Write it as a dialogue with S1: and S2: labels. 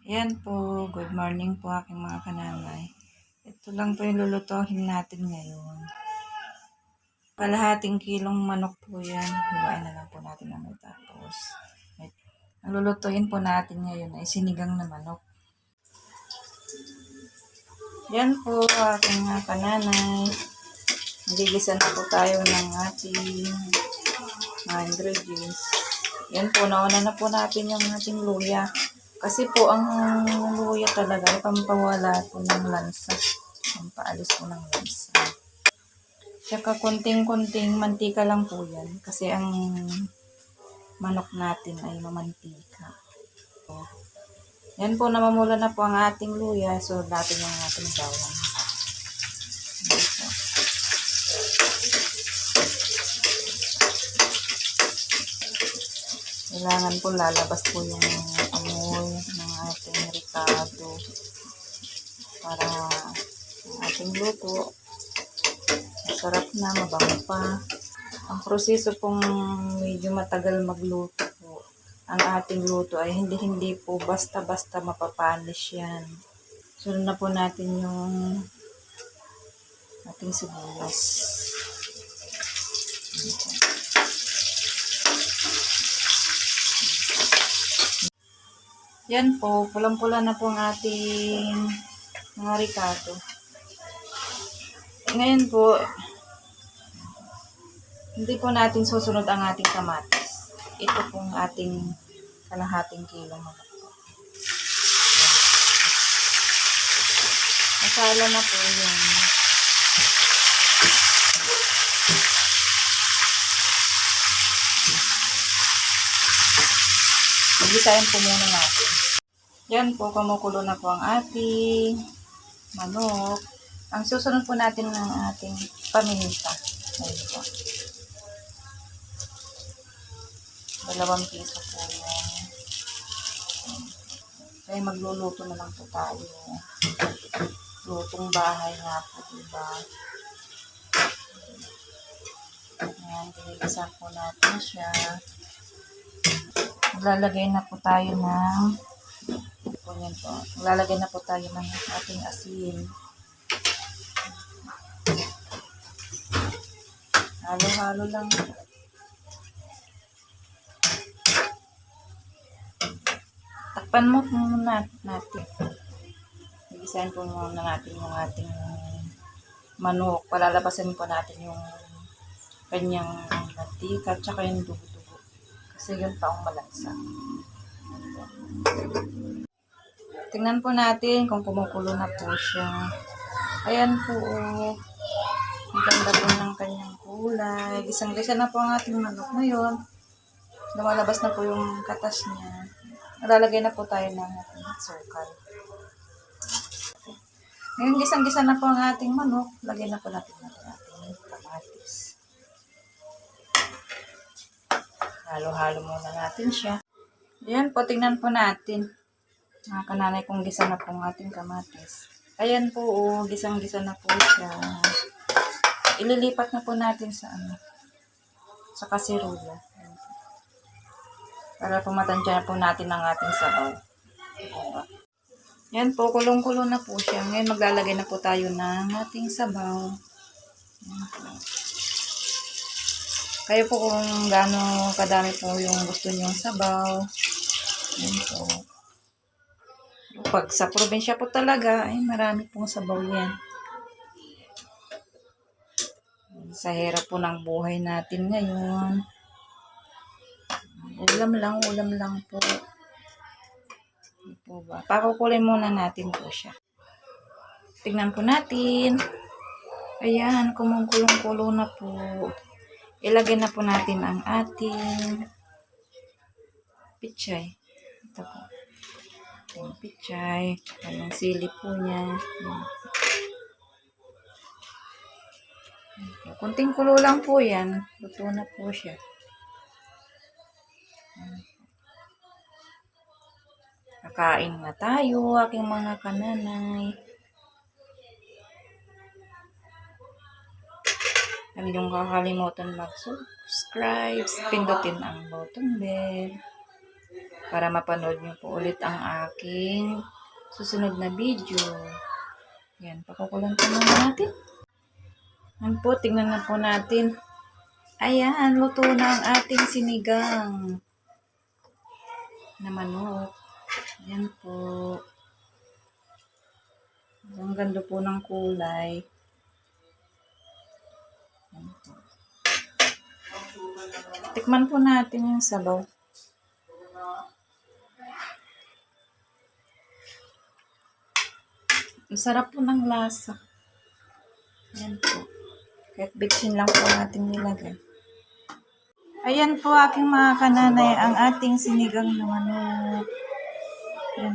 S1: Ayan po, good morning po aking mga kananay. Ito lang po yung lulutuhin natin ngayon. Kalahating kilong manok po yan. Hiwain na lang po natin ang tapos. Ang lulutuhin po natin ngayon ay sinigang na manok. Yan po aking mga kananay. Magigisa na po tayo ng ating mga ingredients. Yan po, nauna na po natin yung ating luya. Kasi po, ang luya talaga ay pampawala po ng lansa. Pampaalis po ng lansa. Tsaka konting-konting mantika lang po yan. Kasi ang manok natin ay mamantika. So, yan po, namamula na po ang ating luya. So, natin yung ating bawang. Kailangan po lalabas po yung amoy ng ating ricado para ang ating luto masarap na, mabango pa. Ang proseso pong medyo matagal magluto po. Ang ating luto ay hindi po basta-basta mapapanis yan. Sunod na po natin yung ating sibuyas. Yan po, pulang-pula na po ang ating mga ricado. Ngayon po, hindi po natin susunod ang ating kamatis. Ito pong ating kalahating kilong manok. Masala na po yung gisahin po muna natin. Yan po, kumukulo na po ang ating manok. Ang susunod po natin ng ating paminta. Ayan po. 2 piso po yan. Kaya magluluto na lang po tayo. Lutong bahay nga po, diba? Ayan, ginigisa po natin siya. Maglalagay na po tayo ng maglalagay na po tayo ng ating asin. Halo-halo lang. Takpan mo muna natin. Gisahin po muna natin yung ating manok. Palalabasan po natin yung kanyang mantika at saka yung dugo-dugo. Kasi yung taong malansa. Tingnan po natin kung kumukulo na po siya. Ayan po. Ang ganda po ng kanyang kulay. Gisang-gisa na po ang ating manok ngayon. Lumalabas na po yung katas niya. Nalalagay na po tayo ng ating sukal. Ngayon gisang-gisa na po ang ating manok. Lagay na po natin ng ating kamatis. Halo-halo muna natin siya. Ayan po, tingnan po natin. Mga kananay, kung gisa na po ang ating kamatis. Ayan po, gisang-gisa na po siya. Ililipat na po natin sa sa kasirola. Para pumatansya na po natin ang ating sabaw. Yan po, kulong-kulo na po siya. Ngayon maglalagay na po tayo ng ating sabaw. Kayo po kung gaano kadami po yung gusto nyong sabaw. Yan po. Pag sa probinsya po talaga, ay marami pong sabaw yan. Sa hirap po ng buhay natin ngayon. Ulam lang po. Po ba? Pakukulay muna natin po siya. Tignan po natin. Ayan, kumukulong-kulo na po. Ilagay na po natin ang ating pichay. Ito po. Yung pichay. Yung sili po niya. Kunting kulo lang po yan. Luto na po siya. Kakain na tayo, aking mga kananay. Huwag niyong kakalimutan mag-subscribe, pindutin ang button bell para mapanood niyo po ulit ang aking susunod na video. Yan, pakukulan po muna natin. Yan po, tingnan na po natin. Ayan, luto na ang ating sinigang na manok. Yan po. Ang ganda po ng kulay. Yan po. Tikman po natin yung sabaw. Ang sarap po ng lasa. Yan po. Kahit bitchin lang po natin nilagay. Ayan po aking mga kananay, ang ating sinigang na manok. Yan.